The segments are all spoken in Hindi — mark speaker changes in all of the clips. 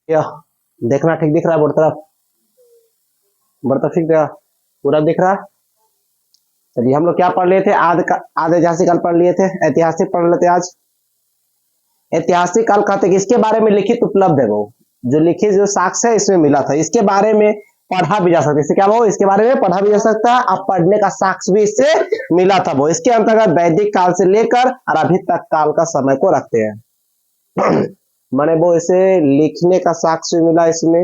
Speaker 1: या देखना ठीक दिख रहा है बोर्ड तरफ ठीक दिखा पूरा दिख रहा है। चलिए हम लोग क्या पढ़ लिए थे आधे ऐतिहासिक काल पढ़ लिए थे। ऐतिहासिक पढ़ लेते आज। ऐतिहासिक काल कहते कि इसके बारे में लिखित उपलब्ध है वो जो लिखित जो साक्ष्य है इसमें मिला था, इसके बारे में पढ़ा भी जा सकता है। इससे क्या वो इसके बारे में पढ़ा भी जा सकता है, अब पढ़ने का साक्ष्य भी इससे मिला था वो। इसके अंतर्गत वैदिक काल से लेकर और अभी तक काल का समय को रखते हैं। माने वो इसे लिखने का साक्ष्य मिला इसमें,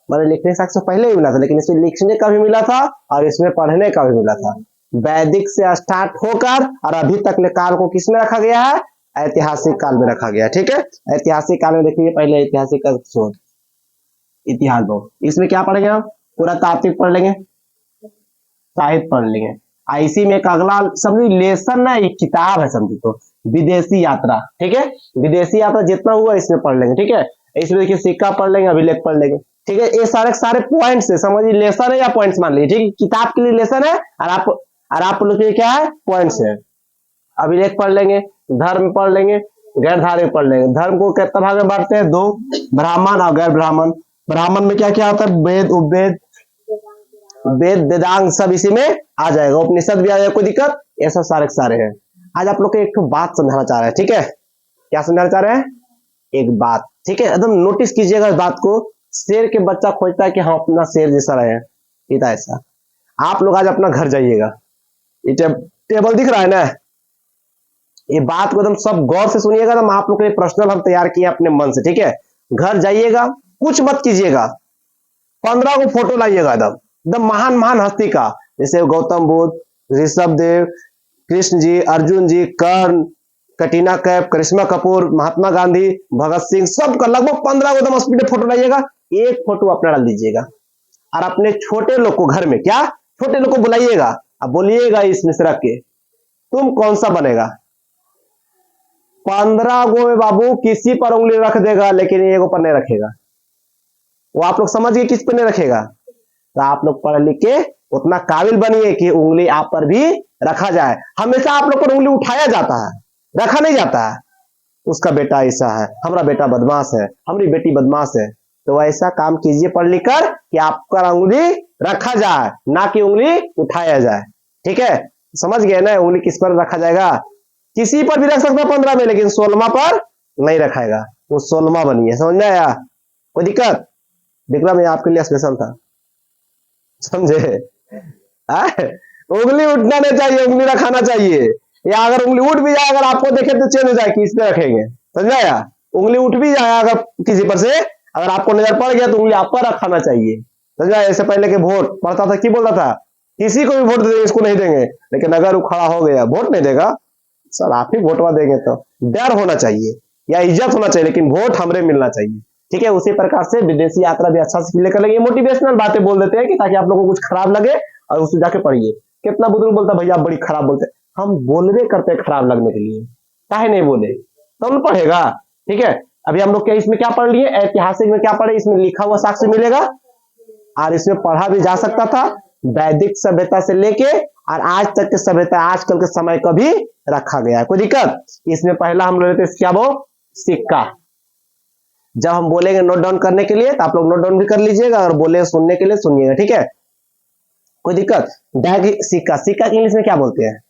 Speaker 1: माने लिखने का साक्ष्य पहले ही मिला था लेकिन इसमें लिखने का भी मिला था और इसमें पढ़ने का भी मिला था। वैदिक से स्टार्ट होकर और अभी तक काल को किसमें रखा गया है? ऐतिहासिक काल में रखा गया। ठीक है, ऐतिहासिक काल में देखिए पहले ऐतिहासिक का इतिहास बहुत, इसमें क्या पढ़ेंगे हम? पुरातात्विक पढ़ लेंगे, साहित्य पढ़ लेंगे। इसी में एक अगला समझी लेसन ना एक किताब है समझी तो विदेशी यात्रा। ठीक है, विदेशी यात्रा जितना हुआ इसमें पढ़ लेंगे। ठीक है, इसमें देखिए सिक्का पढ़ लेंगे, अभिलेख पढ़ लेंगे। ठीक है, ये सारे पॉइंट्स है, समझिए लेसन है या पॉइंट्स मान लीजिए। ठीक है, किताब के लिए लेसन है और आप लोग के लिए क्या है? पॉइंट्स है। अभिलेख पढ़ लेंगे, धर्म पढ़ लेंगे, गैर धार्मिक पढ़ लेंगे। धर्म को कितना भाग में बांटते हैं? 2, ब्राह्मण और गैर ब्राह्मण। ब्राह्मण में क्या क्या होता है? वेद, उपवेद, वेद, वेदांग सब इसी में आ जाएगा। उपनिषद भी आ जाएगा, कोई दिक्कत? ये सब सारे हैं। आज आप लोग को एक बात समझाना चाह रहे हैं। ठीक है, क्या समझाना चाह रहे हैं? एक बात। ठीक है, एकदम नोटिस कीजिएगा इस बात को। शेर के बच्चा खोजता है कि हम अपना शेर जैसा रहे, इतना ऐसा। आप लोग आज अपना घर जाइएगा, ये टेबल दिख रहा है ना, ये बात को एकदम सब गौर से सुनिएगा। तो आप लोग के लिए पर्सनल हम तैयार किए अपने मन से। ठीक है, घर जाइएगा, कुछ मत कीजिएगा, 15 को फोटो लाइएगा एकदम एकदम महान महान हस्ती का, जैसे गौतम बुद्ध, ऋषभ देव, कृष्ण जी, अर्जुन जी, कर्ण, कटरीना कैफ, करिश्मा कपूर, महात्मा गांधी, भगत सिंह, सबका लगभग 15 को एकदम स्पीड में फोटो लाइएगा। एक फोटो अपना डाल दीजिएगा और अपने छोटे लोग को घर में क्या छोटे लोग को बुलाइएगा, अब बोलिएगा इसमें से रख के तुम कौन सा बनेगा? 15 गो में बाबू किसी पर उंगली रख देगा लेकिन एगो पर नहीं रखेगा। वो आप लोग समझिए किस पर नहीं रखेगा। तो आप लोग पढ़ लिख के उतना काबिल बनिए कि उंगली आप पर भी रखा जाए। हमेशा आप लोग पर उंगली उठाया जाता है, रखा नहीं जाता है। उसका बेटा ऐसा है, हमारा बेटा बदमाश है, हमारी बेटी बदमाश है। तो ऐसा काम कीजिए पढ़ लिख कर कि आपका उंगली रखा जाए, ना कि उंगली उठाया जाए। ठीक है, समझ गए ना? उंगली किस पर रखा जाएगा? किसी पर भी रख सकता है 15 में, लेकिन 16वां पर नहीं रखाएगा। वो 16वां बनिए, समझ में आया? कोई दिक्कत? विक्रम ये आपके लिए स्पेशल था, समझे? उंगली उठना नहीं चाहिए, उंगली रखाना चाहिए। या अगर उंगली उठ भी जाए, अगर आपको देखे तो चेंज हो जाए कि इस पे रखेंगे, समझ आया? उंगली उठ भी जाए अगर किसी पर से, अगर आपको नजर पड़ गया तो उंगली आप पर रखाना चाहिए, समझ आया? इससे पहले के वोट पढ़ता था, की बोलता था? किसी को भी वोट देंगे, इसको नहीं देंगे। लेकिन अगर वो खड़ा हो गया, वोट नहीं देगा, सर आप ही वोटवा देंगे। तो डर होना चाहिए या इज्जत होना चाहिए, लेकिन वोट हमरे मिलना चाहिए। ठीक है, उसी प्रकार से विदेशी यात्रा भी अच्छा से कर लेंगे। मोटिवेशनल बातें बोल देते हैं कि ताकि आप लोगों को कुछ खराब लगे और उसे जाके पढ़िए। कितना बुजुर्ग बोलता भैया आप बड़ी खराब बोलते, हम बोलवे करते हैं खराब लगने के लिए, काहे नहीं बोले तो हम पढ़ेगा। ठीक है, अभी हम लोग क्या इसमें क्या पढ़ लिए? ऐतिहासिक में क्या पढ़े? इसमें लिखा हुआ साक्ष्य मिलेगा और इसमें पढ़ा भी जा सकता था। वैदिक सभ्यता से लेके और आज तक के सभ्यता, आजकल के समय का भी रखा गया है। कोई दिक्कत? इसमें पहला हम लेते हैं क्या? वो सिक्का। जब हम बोलेंगे नोट डाउन करने के लिए तो आप लोग नोट डाउन भी कर लीजिएगा और बोले सुनने के लिए सुनिएगा। ठीक है, कोई दिक्कत? सिक्का, सिक्का इंग्लिश में क्या बोलते हैं?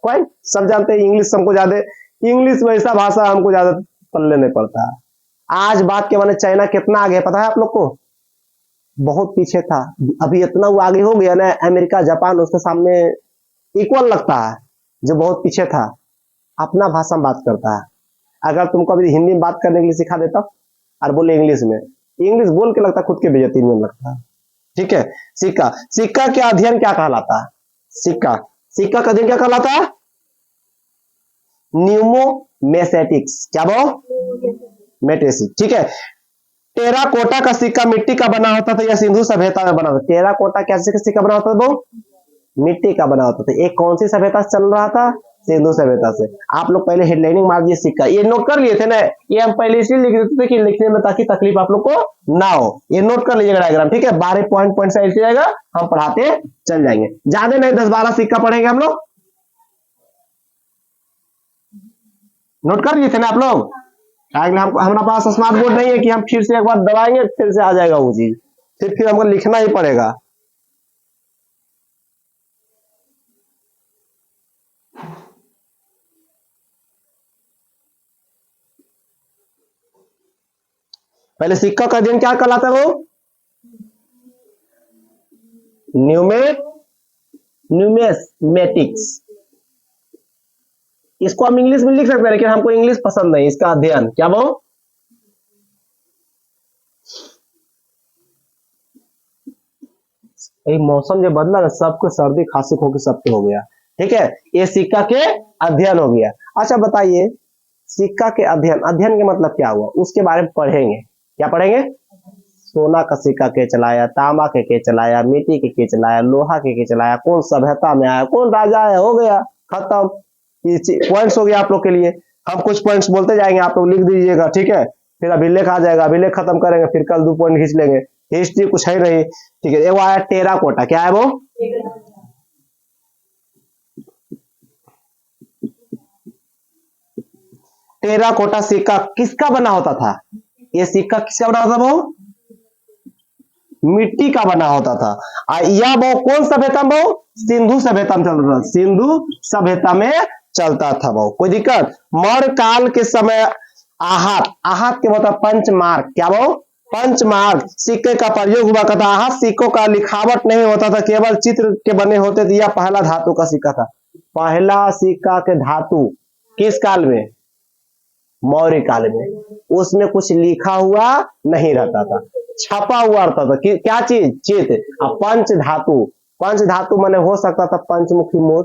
Speaker 1: कॉइन। सब जानते हैं, इंग्लिश हमको ज्यादा, इंग्लिश वैसा भाषा हमको ज्यादा पल्ले नहीं पड़ता। आज बात के माने चाइना कितना आगे है पता है आप लोग को? बहुत पीछे था, अभी इतना वो आगे हो गया ना, अमेरिका जापान उसके सामने इक्वल लगता है। जो बहुत पीछे था अपना भाषा में बात करता है। अगर तुमको अभी हिंदी में बात करने के लिए सिखा देता और बोले इंग्लिश में, इंग्लिश बोल के लगता खुद के बेइज्जती में लगता है। ठीक है, सिक्का, सिक्का के अध्ययन क्या कहलाता है? सिक्का, सिक्का का अध्ययन क्या कहलाता है? न्यूमोमेसेटिक्स। क्या वो? मेटेसिक। ठीक है, टेराकोटा का सिक्का मिट्टी का बना होता था या सिंधु सभ्यता में बना होता? टेराकोटा कैसे का सिक्का बना होता था? वो मिट्टी का बना होता था। एक कौन सी सभ्यता से चल रहा था? सिंधु सभ्यता से। आप लोग पहले हेडलाइनिंग मार दिए सिक्का, ये नोट कर लिए थे ना? ये हम पहले इसलिए लिख देते थे कि लिखने में ताकि तकलीफ आप लोग को ना हो। ये नोट कर लीजिएगा डायग्राम। ठीक है, 12 पॉइंट से ऐसे जाएगा, हम पढ़ाते चल जाएंगे, ज्यादा नहीं 10-12 सिक्का पढ़ेंगे हम लोग। नोट कर लिए थे ना आप लोग? हम हमारे पास स्मार्ट बोर्ड नहीं है कि हम फिर से एक बार दबाएंगे फिर से आ जाएगा वो चीज, फिर हमको लिखना ही पड़ेगा। पहले सिक्का का अध्ययन क्या कहलाता है? वो न्यूमेटिक्स। इसको हम इंग्लिश में लिख सकते हैं लेकिन हमको इंग्लिश पसंद नहीं, इसका अध्ययन क्या वो मौसम जो बदला ना सबको सर्दी खांसी खोखी सबके हो गया। ठीक है, ये सिक्का के अध्ययन हो गया। अच्छा बताइए सिक्का के अध्ययन, अध्ययन के मतलब क्या हुआ उसके बारे में पढ़ेंगे। क्या पढ़ेंगे? सोना का सिक्का के चलाया, तांबा के चलाया, मिट्टी के चलाया, लोहा के चलाया, कौन सभ्यता में आया, कौन राजा है, हो गया खत्म। पॉइंट्स हो गया आप लोग के लिए। हम कुछ पॉइंट्स बोलते जाएंगे, आप लोग लिख दीजिएगा। ठीक है, फिर अभिलेख आ जाएगा, अभिलेख खत्म करेंगे, फिर कल 2 पॉइंट खींच लेंगे। हिस्ट्री कुछ है नहीं। ठीक है, वो आया टेराकोटा। क्या है वो? टेराकोटा सिक्का किसका बना होता था? ये सिक्का किसका बना होता था? वो मिट्टी का बना होता था। यह वो कौन सभ्यता में? वो सिंधु सभ्यता में चलता था, सिंधु सभ्यता में चलता था। वो कोई दिक्कत? मौर्य काल के समय आहत, आहत के मतलब पंचमार्क। क्या वो? पंचमार्क सिक्के का प्रयोग हुआ करता। आहत सिक्कों का लिखावट नहीं होता था, केवल चित्र के बने होते थे। यह पहला धातु का सिक्का था। पहला सिक्का के धातु किस काल में? मौर्य काल में। उसमें कुछ लिखा हुआ नहीं रहता था, छपा हुआ रहता था। क्या चीज? चित्र। अब पंच धातु, पंच धातु माने हो सकता था पंचमुखी मोर,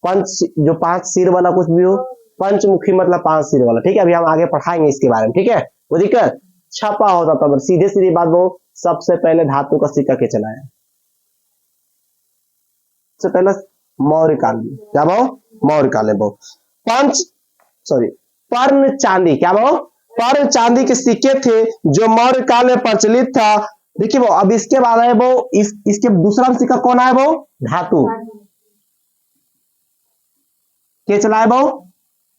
Speaker 1: पंच जो 5 सिर वाला कुछ भी हो, पंचमुखी मतलब 5 सिर वाला। ठीक है, अभी हम आगे पढ़ाएंगे इसके बारे में। ठीक है, वो दिक्कत छपा होता था। सीधे सीधी बात, वो सबसे पहले धातु का सिक्का के चलाया सबसे पहले मौर्य काल में। क्या वो? मौर्य काल में। वो पंच पर्ण चांदी। क्या वो? पर्ण चांदी के सिक्के थे जो मौर्य काल में प्रचलित था। देखिए वो अब इसके बाद है वो इसके दूसरा सिक्का कौन है? वो धातु के चलाए वो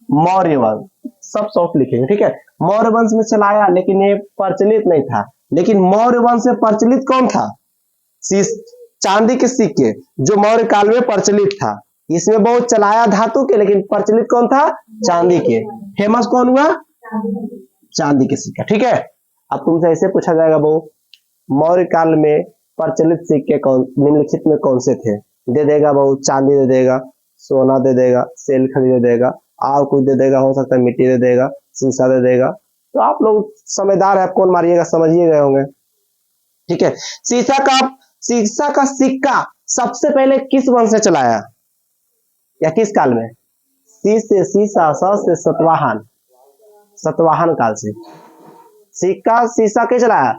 Speaker 1: मौर्य वंश। सब सॉफ्ट लिखेंगे। ठीक है, मौर्य वंश में चलाया लेकिन ये प्रचलित नहीं था। लेकिन मौर्य वंश में प्रचलित कौन था? चांदी के सिक्के जो मौर्य काल में प्रचलित था। इसमें बहुत चलाया धातु के, लेकिन प्रचलित कौन था? चांदी के। फेमस कौन हुआ? चांदी के सिक्का। ठीक है, अब तुमसे ऐसे पूछा जाएगा वो मौर्य काल में प्रचलित सिक्के कौन निम्नलिखित में कौन से थे? दे देगा वो चांदी दे देगा, सोना दे देगा, सेल खड़ी दे देगा, और कुछ दे देगा, हो सकता है मिट्टी दे देगा, शीशा दे देगा। तो आप लोग समझदार है, कौन मारिएगा समझिए गए होंगे। ठीक है, शीशा का सिक्का सबसे पहले किस वंश से चलाया या किस काल में? सी से शीशा, स से सतवाहन, सतवाहन काल से। सिक्का शीशा के चलाया?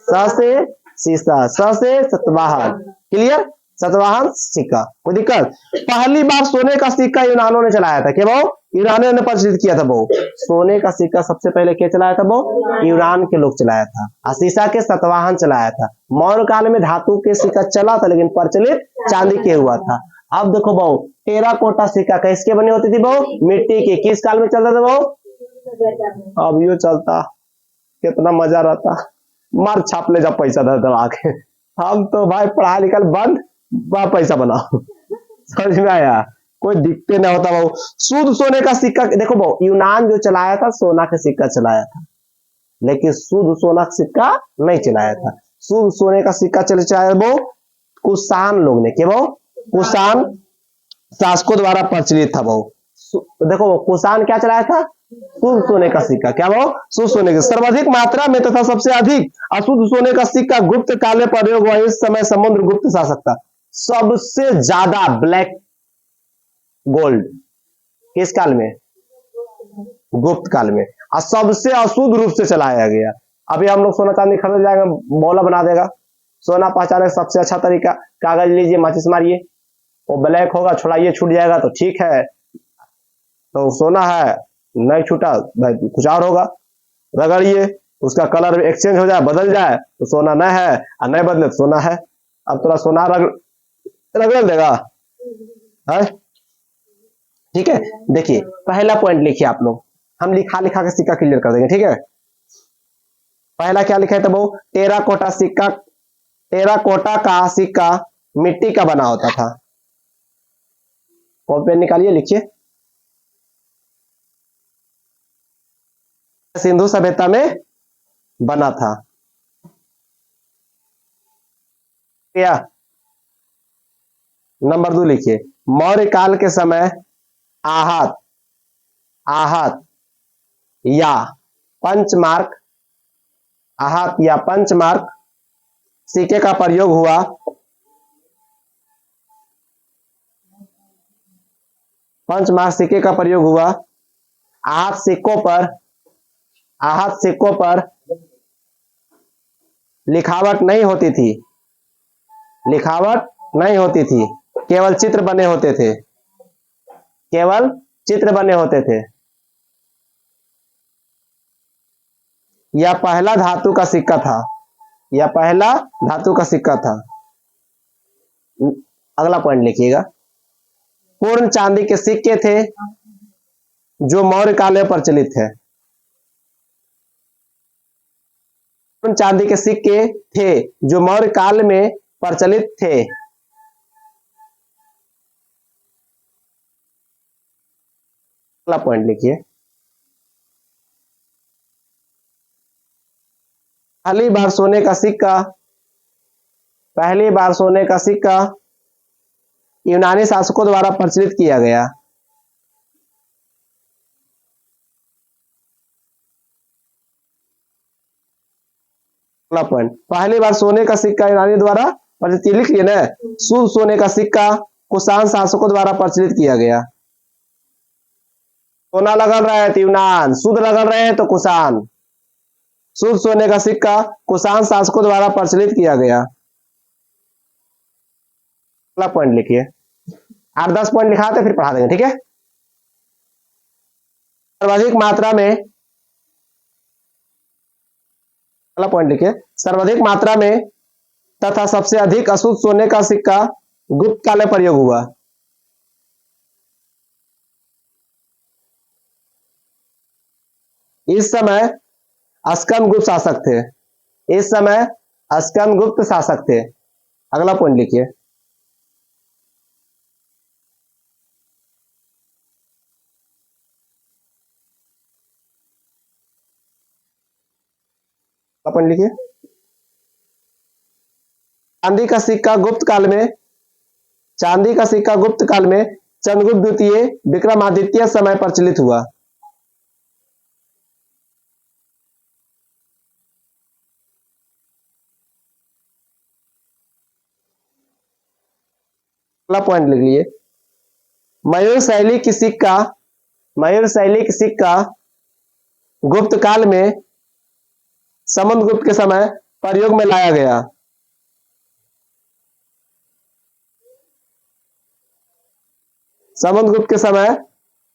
Speaker 1: स से शीशा, स से सतवाहन। क्लियर? सतवाहन सिक्का। कोई दिक्कत? पहली बार सोने का सिक्का यूनानियों ने चलाया था। क्या वो? यूनानियों ने प्रचलित किया था। वो सोने का सिक्का सबसे पहले क्या चलाया था? वो यूनान के लोग चलाया था। और शीशा के सतवाहन चलाया था। मौर्य काल में धातु के सिक्का चला था लेकिन प्रचलित चांदी के हुआ था। अब देखो बहु टेराकोटा सिक्का किसके बनी होती थी? बहु मिट्टी के। किस काल में चलता था? बहु अब यो चलता, कितना मजा रहता। मार छाप ले जब पैसा दबा के। हम तो भाई पढ़ा लिखल बंद, पैसा बनाओ। समझ में आया? कोई दिक्कत ना होता। वो शुद्ध सोने का सिक्का देखो वो यूनान जो चलाया था सोना का सिक्का चलाया था, लेकिन शुद्ध सोना का सिक्का नहीं चलाया था। शुद्ध सोने का सिक्का चलाया वो कुषाण लोग ने। क्या वो? कुषाण शासकों द्वारा प्रचलित था। वो देखो वो कुषाण क्या चलाया था? शुद्ध सोने का सिक्का। क्या वो? शुद्ध सोने का सर्वाधिक मात्रा में तथा सबसे अधिक अशुद्ध सोने का सिक्का गुप्त काल में प्रयोग हुआ। इस समय समुद्रगुप्त शासक था। सबसे ज्यादा ब्लैक गोल्ड किस काल में? गुप्त काल में। और सबसे अशुद्ध रूप से चलाया गया। अभी हम लोग सोना चांदी खरीद जाएंगे, मौला बना देगा। सोना पहचाने का सबसे अच्छा तरीका, कागज लीजिए, माचिस मारिए, वो ब्लैक होगा, छुड़ाइए, छूट जाएगा तो ठीक है, तो सोना है। नहीं छूटा भाई कुछ और होगा, रगड़िए, उसका कलर एक्सचेंज हो जाए, बदल जाए तो सोना नहीं है, और नहीं बदले तो सोना है। अब थोड़ा सोना रगड़ देगा है। ठीक है, देखिए पहला पॉइंट लिखिए आप लोग। हम लिखा लिखा के सिक्का क्लियर कर देंगे, ठीक है। पहला क्या लिखा है तब? टेराकोटा सिक्का, टेराकोटा का सिक्का मिट्टी का बना होता था। कॉपी पेन निकालिए, लिखिए। सिंधु सभ्यता में बना था। क्या नंबर 2 लिखिए। मौर्य काल के समय आहत आहत या पंचमार्क, आहत या पंचमार्क सिक्के का प्रयोग हुआ। पंचमार्क सिक्के का प्रयोग हुआ। आहत सिक्कों पर, आहत सिक्कों पर लिखावट नहीं होती थी, लिखावट नहीं होती थी, केवल चित्र बने होते थे, केवल चित्र बने होते थे। यह पहला धातु का सिक्का था, यह पहला धातु का सिक्का था। अगला पॉइंट लिखिएगा। पूर्ण चांदी के सिक्के थे जो मौर्य काल में प्रचलित थे। पूर्ण चांदी के सिक्के थे जो मौर्य काल में प्रचलित थे। अगला पॉइंट लिखिए। पहली बार सोने का सिक्का, पहली बार सोने का सिक्का यूनानी शासकों द्वारा प्रचलित किया गया। अगला पॉइंट, पहली बार सोने का सिक्का यूनानी द्वारा प्रचलित, लिख लिया ना। शुद्ध सोने का सिक्का कुषाण शासकों द्वारा प्रचलित किया गया। सोना लगल रहे तो यूनान, शुद्ध लगल रहे तो कुषाण। शुद्ध सोने का सिक्का कुषाण शासकों द्वारा प्रचलित किया गया। अगला पॉइंट लिखिए। 8-10 पॉइंट लिखाते फिर पढ़ा देंगे, ठीक है। सर्वाधिक मात्रा में, अगला पॉइंट लिखिए। सर्वाधिक मात्रा में तथा सबसे अधिक अशुद्ध सोने का सिक्का गुप्त काल में प्रयोग हुआ। इस समय स्कंदगुप्त शासक थे, इस समय स्कंदगुप्त शासक थे। अगला पॉइंट लिखिए। पॉइंट लिखिए। चांदी का सिक्का गुप्त काल में, चांदी का सिक्का गुप्त काल में चंद्रगुप्त द्वितीय विक्रमादित्य समय प्रचलित हुआ। अगला पॉइंट लिख लिए। मयूर शैली की सिक्का, मयूर शैली की सिक्का गुप्त काल में समुद्रगुप्त के समय प्रयोग में लाया गया। समुद्रगुप्त के समय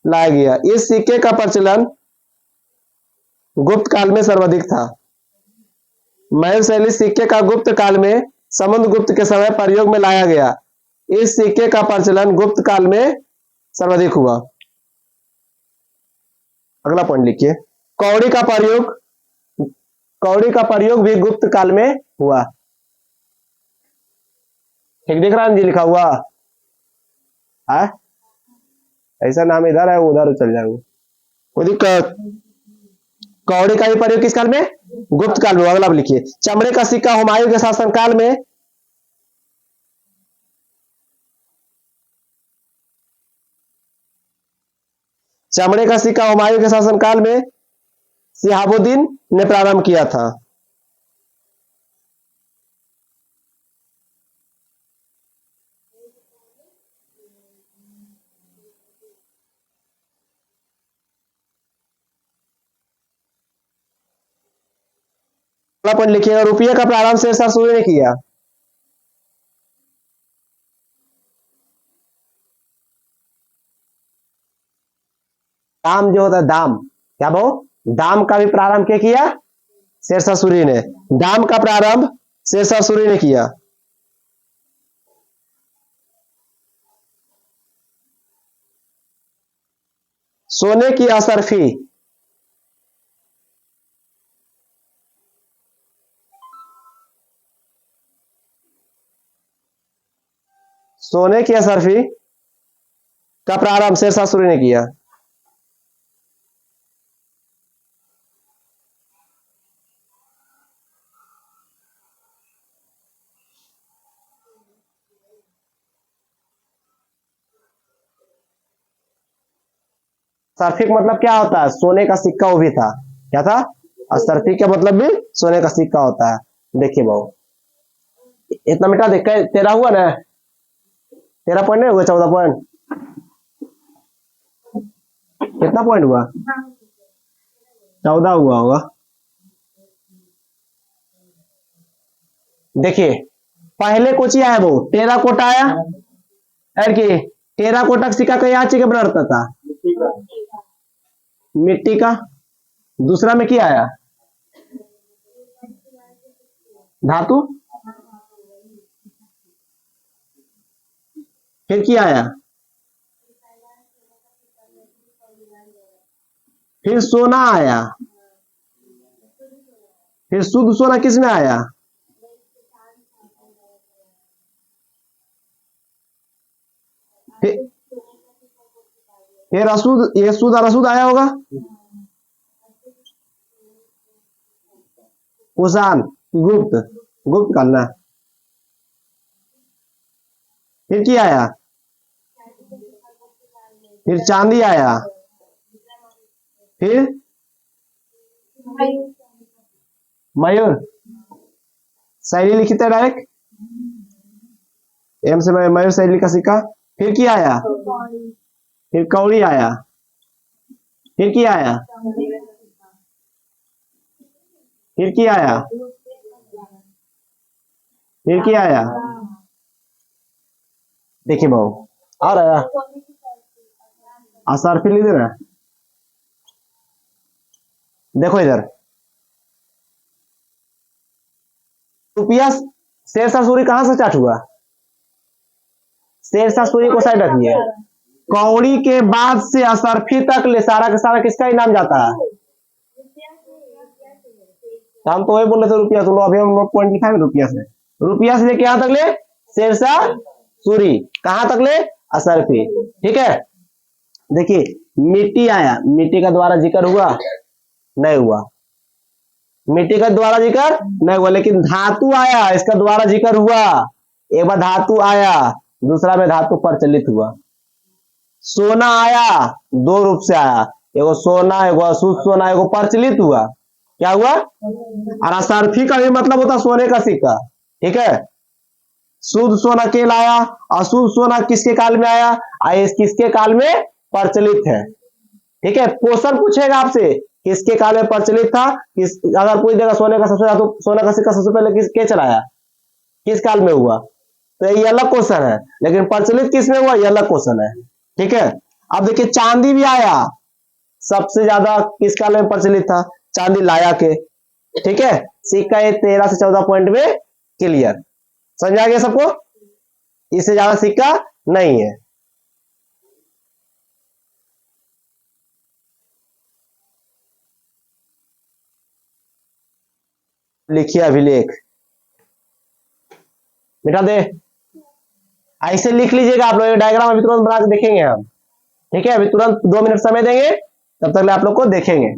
Speaker 1: लाया गया। इस सिक्के का प्रचलन गुप्त काल में सर्वाधिक था। मयूर शैली सिक्के का गुप्त काल में समुद्रगुप्त के समय प्रयोग में लाया गया। इस सिक्के का प्रचलन गुप्त काल में सर्वाधिक हुआ। अगला पॉइंट लिखिए। कौड़ी का प्रयोग, कौड़ी का प्रयोग भी गुप्त काल में हुआ। ठीक दिख रहा है जी लिखा हुआ है? ऐसा नाम इधर है, उधर चल जाएंगे, कोई दिक्कत। कौड़ी का भी प्रयोग किस काल में? गुप्त काल में। अगला लिखिए। चमड़े का सिक्का हुमायूं के शासनकाल में, चमड़े का सिक्का हुमायूं के शासनकाल में शिहाबुद्दीन ने प्रारंभ किया था। अगला पॉइंट लिखिएगा। रुपये का प्रारंभ शेरशाह सूरी ने किया। दाम जो होता है, दाम, क्या वो दाम का भी प्रारंभ क्या किया? शेरशाह सूरी ने। दाम का प्रारंभ शेरशाह सूरी ने किया। सोने की असरफी, सोने की असरफी का प्रारंभ शेरशाह सूरी ने किया। असरफी का मतलब क्या होता है? सोने का सिक्का वो भी था। क्या था? असरफी का मतलब भी सोने का सिक्का होता है। देखिए भाऊ, इतना मिटा दे। तेरा हुआ ना? 13 पॉइंट नहीं हुआ? 14 पॉइंट? कितना पॉइंट हुआ? 14 हुआ होगा। देखिए, पहले कुछ आया वो टेराकोटा आया, और की टेराकोटा का सिक्का कई आँच के बना रहता था? मिट्टी का। दूसरा में क्या आया? धातु। फिर क्या आया? फिर सोना आया। फिर शुद्ध सोना किस में आया? फिर फिर अशुद्ध, ये शुद्ध और अशुद्ध आया होगा। कुषाण, गुप्त। गुप्त करना। फिर क्या आया? फिर चांदी आया। फिर मयूर। शैली लिखी थे डायरेक्ट। एम से मयूर शैली का सिक्का। फिर क्या आया? फिर कौड़ी आया। फिर क्या आया? फिर क्या आया? फिर क्या आया? देखिए भाऊ, आ रहा है आसार। फिर इधर है, देखो इधर। रुपया शेरशाह सूरी कहां से स्टार्ट हुआ? शेरशाह सूरी को साइड रखिए। कौड़ी के बाद से असरफी तक ले सारा का सारा किसका ही नाम जाता है? हम तो वही बोल रहे थे रुपया, तो अभी हम पॉइंट लिखाएंगे रुपया से। रुपया से लेके यहां तक ले शेरशाह सूरी, कहां तक ले? असरफी। ठीक है। देखिए, मिट्टी आया, मिट्टी का द्वारा जिक्र हुआ? नहीं हुआ। मिट्टी का द्वारा जिक्र नहीं हुआ, लेकिन धातु आया, इसका द्वारा जिक्र हुआ। एक बार धातु आया, दूसरा में धातु प्रचलित हुआ। सोना आया, दो रूप से आया, एगो सोना, एगो अशुद्ध सोना, एगो प्रचलित हुआ। क्या हुआ? और असरफी का भी मतलब होता सोने का सिक्का। ठीक है। शुद्ध सोना केल आया, अशुद्ध सोना किसके काल में आया? किसके काल में प्रचलित है? ठीक है। क्वेश्चन पूछेगा आपसे, किसके काल में प्रचलित था? अगर पूछ देगा सोने का सबसे ज्यादा, तो सोना का सिक्का सबसे पहले किसके चलाया, किस काल में हुआ? तो ये अलग क्वेश्चन है, लेकिन प्रचलित किस में हुआ ये अलग क्वेश्चन है। ठीक है। अब देखिए, चांदी भी आया, सबसे ज्यादा किस काल में प्रचलित था? चांदी लाया के। ठीक है। सिक्का ये 13 से 14 पॉइंट में क्लियर। समझ आ गया सबको? इससे ज्यादा सिक्का नहीं है। लिखिए अभिलेख, मिटा दे। ऐसे लिख लीजिएगा आप लोग, डायग्राम अभी तुरंत बना के देखेंगे हम। ठीक है। अभी तुरंत 2 मिनट समय देंगे, तब तक आप लोग को देखेंगे।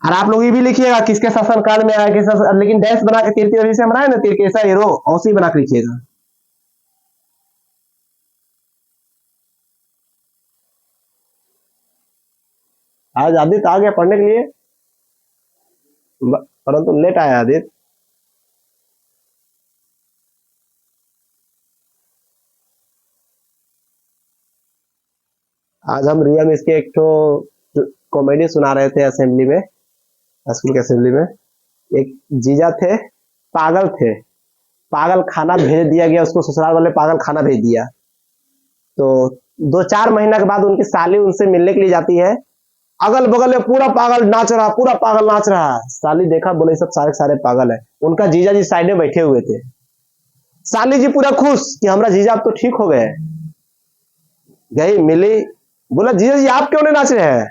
Speaker 1: और आप लोग ये भी लिखिएगा किसके शासन काल में आया, लेकिन डैश बना के तीर तीर से बनाए ना, तीर के ऐसा हीरो औसी बना के लिखिएगा। आज आदित्य आ गया पढ़ने के लिए, परंतु लेट आया आदित्य। आज हम रियल में इसके एक तो कॉमेडी सुना रहे थे असेंबली में, स्कूल के असेंबली में। एक जीजा थे, पागल थे, पागल खाना भेज दिया गया उसको, ससुराल वाले पागल खाना भेज दिया। तो 2-4 महीना के बाद उनकी साली उनसे मिलने के लिए जाती है। अगल बगल में पूरा पागल नाच रहा, पूरा पागल नाच रहा है। साली देखा, बोले सब सारे सारे पागल है। उनका जीजा जी साइड में बैठे हुए थे। साली जी पूरा खुश कि हमारा जीजा अब तो ठीक हो गए। गई मिली, बोला जीजा जी आप क्यों नहीं नाच रहे हैं?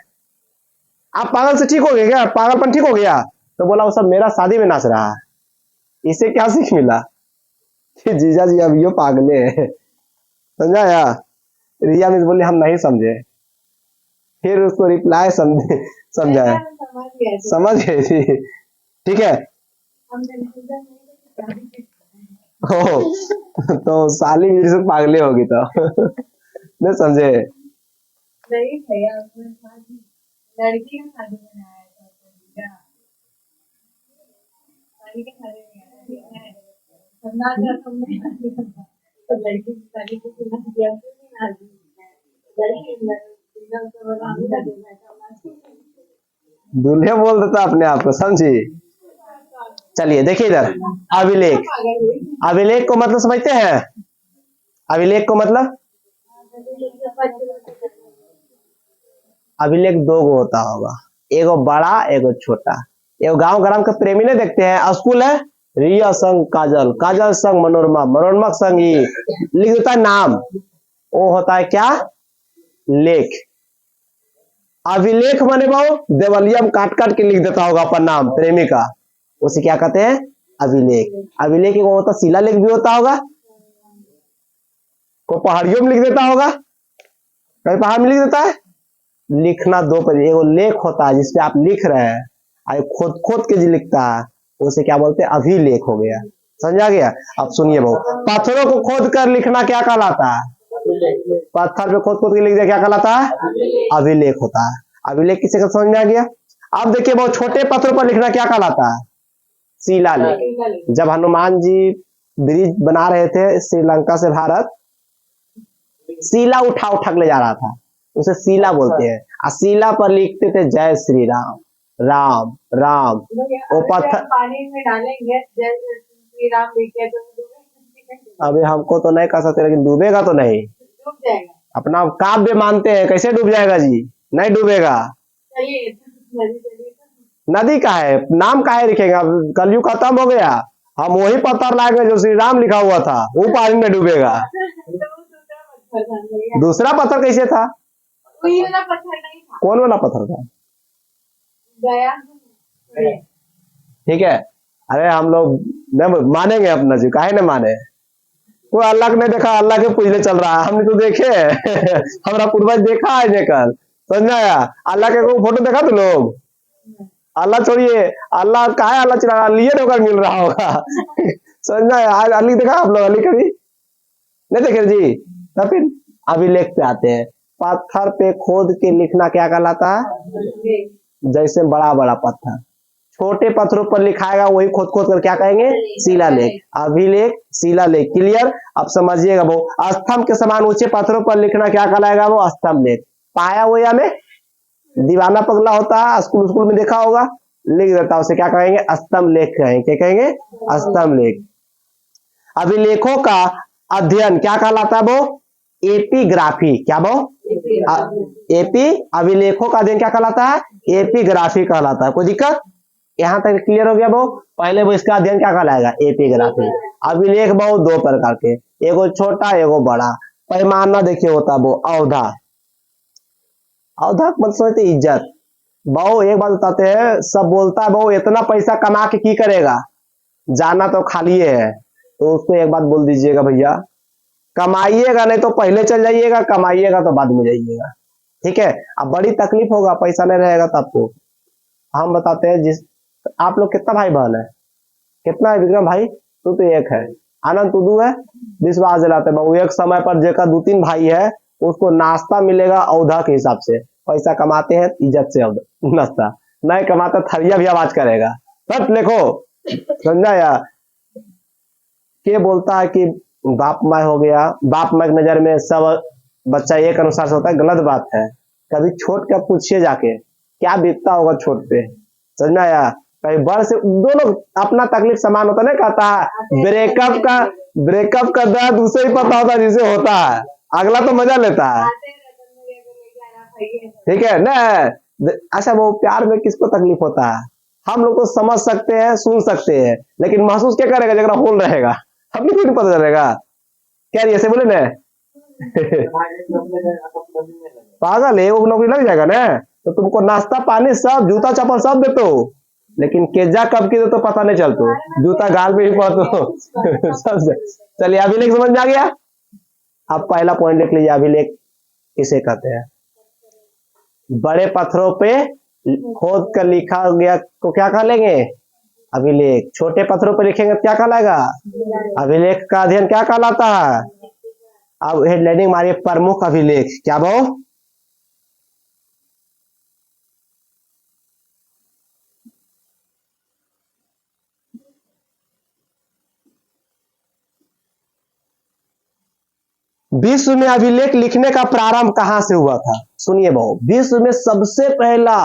Speaker 1: आप पागल से ठीक हो गए क्या? पागलपन ठीक हो गया? तो बोला वो सब मेरा शादी में नाच रहा है। इससे क्या सीख मिला? कि जीजा जी अब यो पागले है। समझा या? रिया मिस बोली हम नहीं समझे, फिर उसको रिप्लाई समझाया, समझ गए थी। ठीक है। हो तो साली मेरे से पागले होगी तो नहीं समझे।
Speaker 2: नहीं भैया, उसमें शादी लड़की का शादी में आया था तो भैया शादी के शादी में आया है समझा दिया तुमने तो लड़की की शादी को सुना दिया तो नहीं ना दी लड़की लड़की तो बना हम का देना था
Speaker 1: दूल्हे बोल देता अपने आप को, समझी। चलिए देखिए इधर, अभिलेख। अभिलेख को मतलब समझते हैं? अभिलेख को मतलब, अभिलेख दो गो होता होगा, एगो बड़ा एगो छोटा। एगो गांव ग्राम के प्रेमी ने देखते हैं, स्कूल है रिया संग काजल, काजल संग मनोरमा, मनोरमा संग ही लिख देता है नाम, वो होता है क्या? लेख। अभिलेख माने बहु देवलिया में काट काट के लिख देता होगा अपन नाम प्रेमी का, उसे क्या कहते हैं? अभिलेख। अभिलेख को होता शिलालेख भी होता होगा, को पहाड़ियों में लिख देता होगा, कहीं पहाड़ में लिख देता है। लिखना दो पर, एगो लेख होता है जिसपे आप लिख रहे हैं, और खोद खोद के जो लिखता है उसे क्या बोलते हैं? अभिलेख हो गया। समझा गया? अब सुनिए बहु, पत्थरों को खोद कर लिखना क्या कहलाता है? पत्थर पे खोद खोद के लिख दिया क्या कहलाता है? अभिलेख होता है। अभिलेख किसी का समझ में आ गया? अब देखिए बहुत छोटे पत्थरों पर लिखना क्या कहलाता है? शिलालेख। जब हनुमान जी ब्रिज बना रहे थे श्रीलंका से भारत, शिला उठा उठा के ले जा रहा था, उसे शिला बोलते हैं। और शिला पर लिखते थे जय श्री राम, राम राम। वो पत्थर
Speaker 2: पानी में डालेंगे जय श्री राम लिखे तो
Speaker 1: अभी हमको तो नहीं कह सकते, लेकिन डूबेगा तो नहीं।
Speaker 2: डूब जाएगा।
Speaker 1: अपना काव्य मानते हैं, कैसे डूब जाएगा जी? नहीं डूबेगा।
Speaker 2: चलिए
Speaker 1: नदी का है, नाम का है लिखेगा। कलयुग खत्म हो गया, हम वही पत्थर लाएंगे जो श्री राम लिखा हुआ था, वो पानी में डूबेगा। दूसरा पत्थर कैसे था?
Speaker 2: वही वाला पत्थर नहीं था।
Speaker 1: कौन वाला पत्थर था?
Speaker 2: गया।
Speaker 1: ठीक है। अरे हम लोग मानेंगे अपना जी, काहे न माने। वो अल्लाह को नहीं देखा, अल्लाह के पूजने चल रहा है, हमने तो देखे हमारा पूर्वज देखा है जेकर, समझा या? अल्लाह के को फोटो देखा तो लोग, अल्लाह छोड़िए, अल्लाह काहे अल्लाह चला लिए होकर मिल रहा होगा समझना है? आज अली देखा आप लोग? अली कभी नहीं देखे जी। तब फिर अभिलेख पे आते हैं। पत्थर पे खोद के लिखना क्या कहलाता है? जैसे बड़ा बड़ा पत्थर, छोटे पत्थरों पर लिखाएगा वही खोद खोद कर क्या कहेंगे? शिलालेख। अभिलेख, शिलालेख। क्लियर? अब समझिएगा वो, स्तंभ के समान ऊंचे पत्थरों पर लिखना क्या कहलाएगा? वो स्तंभ लेख। पाया हुआ में दीवाना पगला होता है, स्कूल स्कूल में देखा होगा, लिख देता है, उसे क्या कहेंगे? स्तंभ लेख कहेंगे। क्या कहेंगे? स्तंभ लेख। अभिलेखों का अध्ययन क्या कहलाता है? वो एपिग्राफी। क्या वो? एपी। अभिलेखों का अध्ययन क्या कहलाता है? एपिग्राफी कहलाता है। कोई दिक्कत? यहाँ तक क्लियर हो गया वो? पहले वो इसका अध्ययन क्या कहलाएगा? एपिग्राफी। अभिलेख वो दो प्रकार के, एगो छोटा एगो बड़ा। पैमाना देखिए होता वो औधा। औधा मतलब समझते इज्जत। बहु एक बात बताते हैं, सब बोलता है बहु इतना पैसा कमा के की करेगा, जाना तो खाली है, तो उसको एक बात बोल दीजिएगा, भैया कमाइएगा नहीं तो पहले चल जाइएगा, कमाइएगा तो बाद में जाइएगा। ठीक है? अब बड़ी तकलीफ होगा, पैसा नहीं रहेगा तो आपको। हम बताते हैं, जिस आप लोग कितना भाई बहन है? कितना है विक्रम भाई? तू तो एक है, आनंद तू दू है, विश्वास दिलाते बहु। एक समय पर जेका दो तीन भाई है, उसको नाश्ता मिलेगा औधा के हिसाब से। पैसा कमाते हैं इज्जत से नाश्ता, नहीं कमाता थरिया भी आवाज करेगा। सच लिखो, समझा या? के बोलता है कि बाप माँ हो गया, बाप माँ की नजर में सब बच्चा एक अनुसार से होता है, गलत बात है। कभी छोट का पूछिए जाके क्या बीतता होगा छोट पे, समझना या? कहीं बड़ से दोनों अपना तकलीफ समान होता नहीं, कहता है ब्रेकअप का दर्द उसे ही पता होता है जिसे होता है, अगला तो मजा लेता है। ठीक है ना? अच्छा वो प्यार में किसको तकलीफ होता है? हम लोग तो समझ सकते हैं, सुन सकते हैं, लेकिन महसूस क्या करेगा? जगह होल रहेगा, हमें क्यों नहीं पता चलेगा? क्या ऐसे बोले ना पागल है, वो नौकरी लग जाएगा ना, तो तुमको नाश्ता पानी सब, जूता चप्पल सब दे तो, लेकिन केजा कब की दे तो पता नहीं चलतो, जूता गाल में ही पड़तो सब चलिए अभिलेख समझ में आ गया। अब पहला पॉइंट लिख लीजिए, अभिलेख किसे कहते हैं? बड़े पत्थरों पे खोद कर लिखा गया को क्या कह लेंगे? अभिलेख। छोटे पत्थरों पे लिखेंगे तो क्या कहलाएगा? अभिलेख का अध्ययन क्या कहलाता है? अब हेडलाइनिंग मारिए, प्रमुख अभिलेख। क्या वो? विश्व में अभिलेख लिखने का प्रारंभ कहां से हुआ था? सुनिए बहु, विश्व में सबसे पहला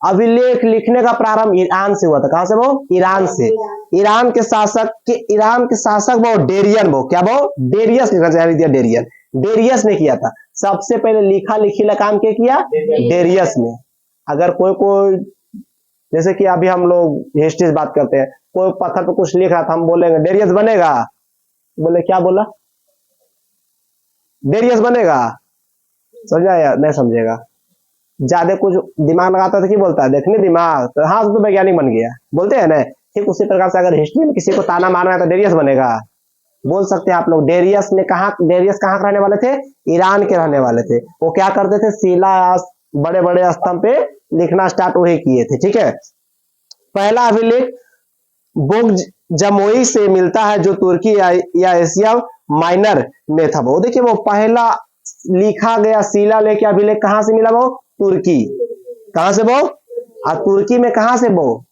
Speaker 1: अभिलेख लिखने का प्रारंभ ईरान से हुआ था। कहां से बहु? ईरान से। ईरान के शासक बहु डेरियन बहु। क्या बहु? डेरियस लिखना चाहिए, डेरियन। डेरियस ने किया था सबसे पहले लिखा लिखी काम के किया डेरियस ने। अगर कोई जैसे कि अभी हम लोग हिस्ट्री से बात करते हैं, कोई पत्थर पे कुछ लिख रहा था, हम बोलेंगे डेरियस बनेगा। बोले क्या बोला? डेरियस बनेगा। समझा या नहीं समझेगा? ज्यादा कुछ दिमाग लगाता था कि बोलता है देखने दिमाग, तो हाँ तो वैज्ञानिक बन गया, बोलते हैं ना। ठीक उसी प्रकार से अगर हिस्ट्री में किसी को ताना मारना है तो डेरियस बनेगा। बोल सकते हैं आप लोग। डेरियस कहाँ रहने वाले थे? ईरान के रहने वाले थे। वो क्या करते थे? शिला बड़े बड़े स्तंभ पे लिखना स्टार्ट वही किए थे। ठीक है। पहला अभिलेख बोग जमोई से मिलता है जो तुर्की या एशिया माइनर में था। वो देखिए, वो पहला लिखा गया शिला लेके अभिलेख कहां से मिला? वो तुर्की। कहां से वो? तुर्की में कहां से? वो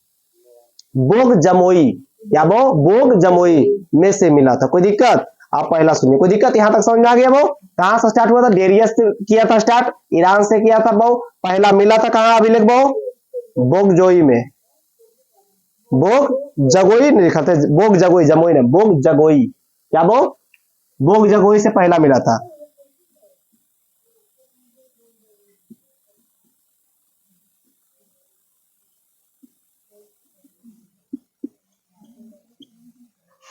Speaker 1: बोग जमोई या वो बोग जमोई में से मिला था। कोई दिक्कत? आप पहला सुनिए, कोई दिक्कत यहां तक समझ में आ गया? वो कहां से स्टार्ट हुआ था? डेरियस से किया था स्टार्ट, ईरान से किया था। वो पहला मिला था कहां अभिलेख? वो बोग जोई में। बोग जगोई नहीं लिखा था, बोग जगोई, जमोई ने, बोग जगोई। क्या वो? बोग जगोई से पहला मिला था।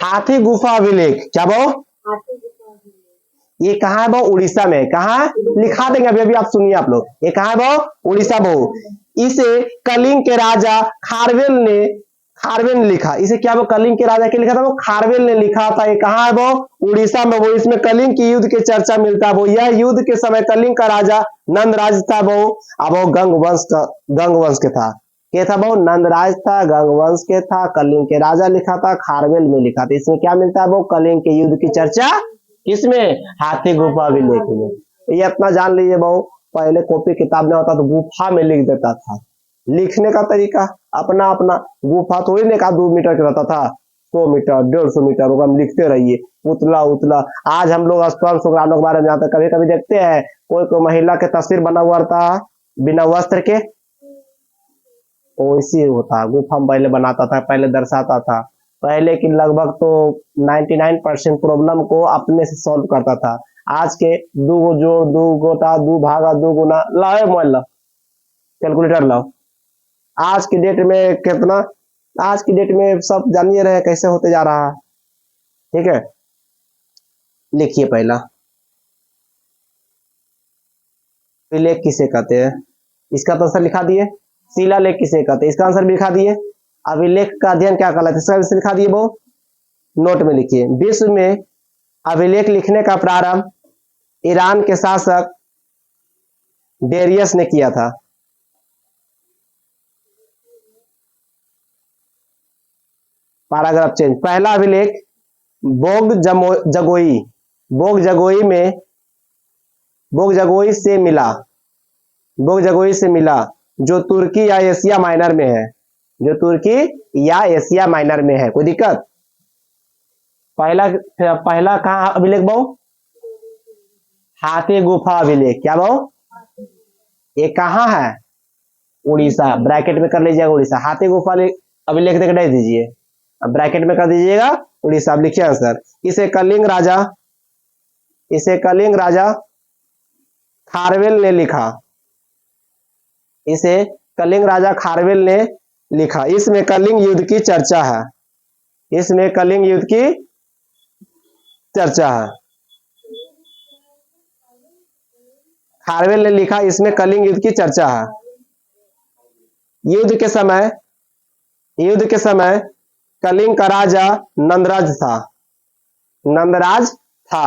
Speaker 1: हाथी गुफा अभिलेख। क्या वो? ये कहाँ है? वो उड़ीसा में। कहाँ लिखा देंगे अभी अभी, आप सुनिए आप लोग। ये कहाँ है? वो उड़ीसा। वो इसे कलिंग के राजा खारवेल ने लिखा। इसे क्या? वो कलिंग के राजा के लिखा था, वो खारवेल ने लिखा था। ये कहाँ है? वो उड़ीसा में। वो इसमें कलिंग की युद्ध की चर्चा मिलता है। वो यह युद्ध के समय कलिंग का राजा नंदराज था। वो अब वो गंग वंश के था। क्या था? वो नंदराज था, गंग वंश के था, कलिंग के राजा लिखा था, खारवेल में लिखा था। इसमें क्या मिलता है? वो कलिंग के युद्ध की चर्चा किसमें? हाथी गुफा अभिलेख में। ये अपना जान लीजिए बहु, पहले कॉपी किताब में होता तो गुफा में लिख देता था। लिखने का तरीका अपना अपना। गुफा थोड़ी ना 2 मीटर का रहता था, 100 मीटर 150 मीटर होगा, हम लिखते रहिए उतला उतला। आज हम लोग स्तंभ सुग्रामों के बारे में जानते, कभी कभी देखते हैं कोई महिला के तस्वीर बना हुआ था बिना वस्त्र के, वैसे होता। गुफा में पहले बनाता था, पहले दर्शाता था। पहले की लगभग तो 99% प्रॉब्लम को अपने से सॉल्व करता था। आज के दो जोड़, दो गोटा, दो भागा, दो गुना, लाओ मोबाइल लाओ, कैलकुलेटर लाओ। आज की डेट में कितना, आज की डेट में सब जानिए रहे कैसे होते जा रहा है। ठीक है, लिखिए पहला अभिलेख किसे कहते हैं? इसका तो आंसर लिखा दिए। शिलालेख किसे कहते हैं? इसका आंसर भी लिखा दिए। अभिलेख का अध्ययन क्या कहलाता है? इसका आंसर लिखा दिए। वो नोट में लिखिए। विश्व में अभिलेख लिखने का प्रारंभ ईरान के शासक डेरियस ने किया था। Paragraph change. पहला अभिलेख बोग जगोई से मिला जो तुर्की या एशिया माइनर में है। जो तुर्की या एशिया माइनर में है। कोई दिक्कत? पहला कहाँ अभिलेख? बहु हाथी गुफा अभिलेख। क्या बहु? ये कहाँ है? उड़ीसा। ब्रैकेट में कर लीजिएगा उड़ीसा। हाथी गुफा अभिलेख देख नहीं दीजिए, ब्रैकेट में कर दीजिएगा उड़ीसा। अब लिखिए आंसर। इसे कलिंग राजा खारवेल ने लिखा। इसे कलिंग राजा खारवेल ने लिखा। इसमें कलिंग युद्ध की चर्चा है। इसमें कलिंग युद्ध की चर्चा है। खारवेल ने लिखा, इसमें कलिंग युद्ध की चर्चा है। युद्ध के समय कलिंग का राजा नंदराज था। नंदराज था,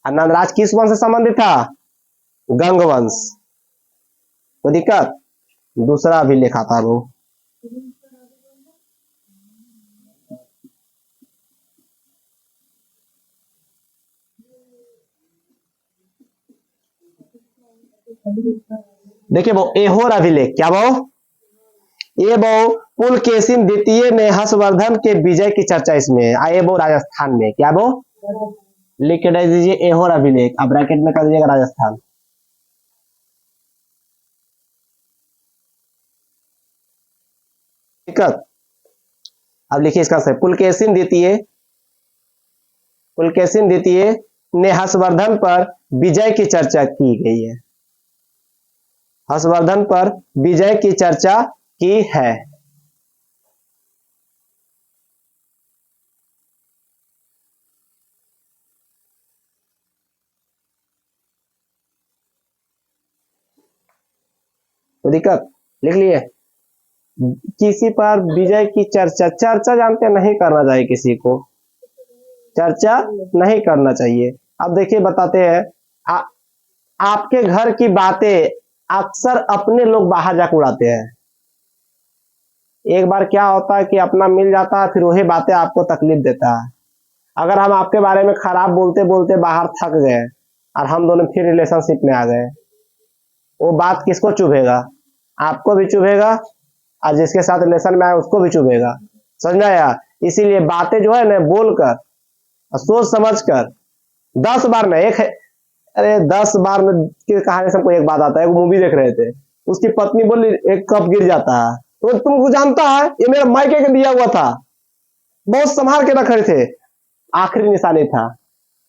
Speaker 1: और नंदराज किस वंश से संबंधित था? गंग वंश। कोई दिक्कत? दूसरा भी लिखा था वो। देखिए वो एहोर अभिलेख, क्या वो? ये वो पुलकेशिन द्वितीय में हर्षवर्धन के विजय की चर्चा इसमें है। आए वो राजस्थान में, क्या वो? लिख के दे दीजिए एहोर अभिलेख, अब ब्रैकेट में कर दीजिएगा राजस्थान। दिक्कत? अब लिखिए इसका सही, पुलकेशिन द्वितीय ने हर्षवर्धन पर विजय की चर्चा की गई है। हर्षवर्धन पर विजय की चर्चा की है। तो दिक्कत? लिख लिए? किसी पर विजय की चर्चा, चर्चा जानते नहीं करना चाहिए, किसी को चर्चा नहीं करना चाहिए। अब देखिए बताते हैं, आपके घर की बातें अक्सर अपने लोग बाहर जाकर उड़ाते हैं। एक बार क्या होता है कि अपना मिल जाता है, फिर वही बातें आपको तकलीफ देता है। अगर हम आपके बारे में खराब बोलते बोलते बाहर थक गए और हम दोनों फिर रिलेशनशिप में आ गए, वो बात किसको चुभेगा? आपको भी चुभेगा, और जिसके साथ रिलेशन में आए उसको भी चुभेगा। समझ में आया? इसीलिए बातें जो है ना, बोलकर सोच समझ कर 10 बार में एक है। अरे 10 बार में की कहानी सबको एक बात आता है। एक मूवी देख रहे थे, उसकी पत्नी बोली एक कप गिर जाता है, तो तुमको जानता है ये मेरा मायके का दिया हुआ था, बहुत संभाल के रख रहे थे, आखिरी निशानी था,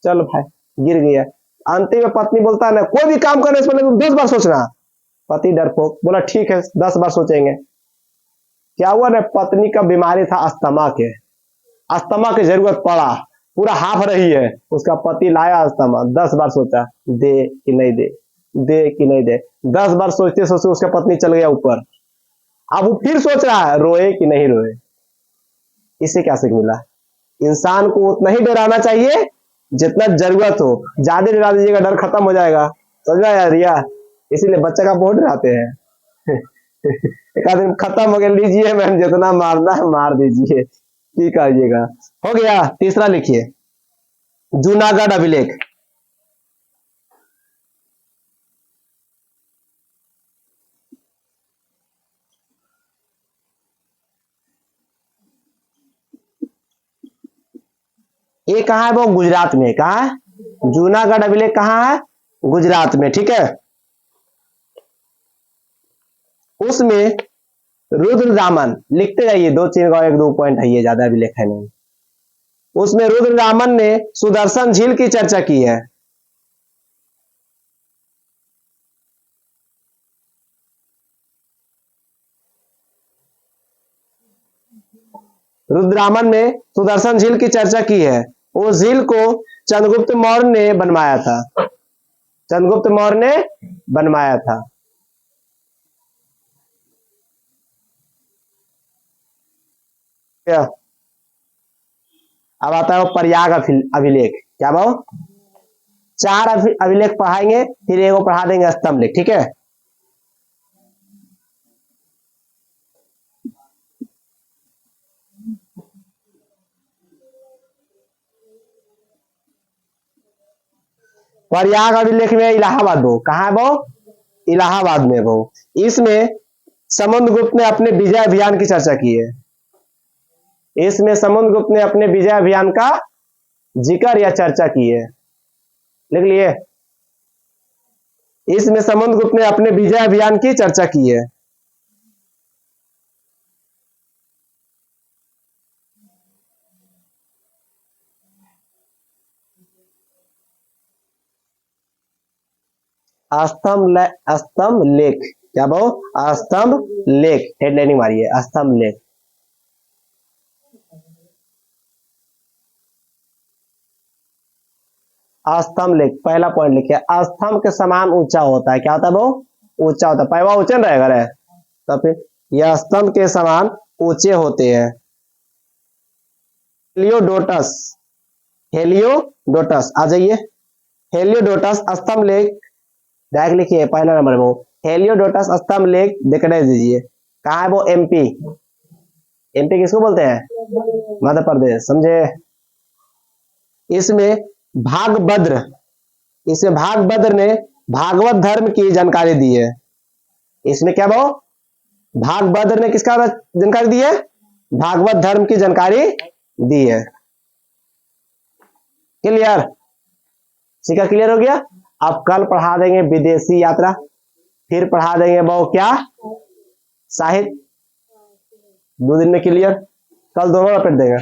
Speaker 1: चल भाई गिर गया। अंतिम में पत्नी बोलता है ना, कोई भी काम करने से पहले तुम 10 बार सोचना। पति डरपोक बोला ठीक है 10 बार सोचेंगे। क्या हुआ ना, पत्नी का बीमारी था अस्थमा के, अस्थमा की जरूरत पड़ा, पूरा हाफ रही है, उसका पति लाया अस्थमा, 10 बार सोचा दे कि नहीं दे, दे कि नहीं दे। 10 बार सोचते सोचते उसका पत्नी चल गया ऊपर। अब वो फिर सोच रहा है रोए कि नहीं रोए। इससे क्या सीख मिला? इंसान को उतना ही डराना चाहिए जितना जरूरत हो, ज्यादा डरा दीजिएगा डर खत्म हो जाएगा। समझ में आया रिया? इसीलिए बच्चे का बहुत डराते हैं। एक आदमी खत्म हो गया, लीजिए मैम जितना मारना है मार दीजिए, ठीक आइएगा। हो गया। तीसरा लिखिए, जूनागढ़ अभिलेख। ये कहाँ है? वो गुजरात में। कहाँ है? जूनागढ़ अभिलेख कहाँ है? गुजरात में, ठीक है। उसमें रुद्रदामन, लिखते जाइए, 2 1 2 पॉइंट है, ये ज्यादा अभिलेख है नहीं। उसमें रुद्रदामन ने सुदर्शन झील की चर्चा की है। रुद्रदामन ने सुदर्शन झील की चर्चा की है। उस झील को चंद्रगुप्त मौर्य ने बनवाया था, चंद्रगुप्त मौर्य ने बनवाया था। क्या? अब आता है वो प्रयाग अभिलेख। क्या वो? 4 अभिलेख पढ़ाएंगे, फिर एगो पढ़ा देंगे स्तंभ लेख, ठीक है। प्रयाग अभिलेख में इलाहाबाद वो कहाँ है? वो इलाहाबाद में वो। इसमें समुद्रगुप्त ने अपने विजय अभियान की चर्चा की है। इसमें समुद्रगुप्त ने अपने विजय अभियान का जिक्र या चर्चा की है। लिख लिए? इसमें समुद्रगुप्त ने अपने विजय अभियान की चर्चा की है। स्तंभ लेख। क्या वो? स्तंभ लेख, हेडलाइनिंग मारिए, स्तंभ लेख। स्तंभ लेख, पहला पॉइंट लिखिए, स्तंभ के समान ऊंचा होता है। क्या होता है वो? ऊंचा होता है। पैवा ऊंचे रहेगा रे, तो फिर यह स्तंभ के समान ऊंचे होते हैं। हेलियोडोटस, हेलियोडोटस। आ जाइए, हेलियोडोटस स्तंभ लेख, डायरेक्ट लिखिए पहला नंबर में, हेलियोडोटस स्तंभ लेख देखने दीजिए। कहाँ है वो? एमपी। एमपी किसको बोलते हैं? मध्य प्रदेश, समझे। इसमें भागभद्र, इसमें भागभद्र ने भागवत धर्म की जानकारी दी है। इसमें क्या वो? भागभद्र ने किसका जानकारी दी है? भागवत धर्म की जानकारी दी है। क्लियर? ठीक है, क्लियर हो गया। अब कल पढ़ा देंगे विदेशी यात्रा, फिर पढ़ा देंगे वो क्या? साहित्य। 2 दिन में क्लियर, कल दोनों रपेट देगा।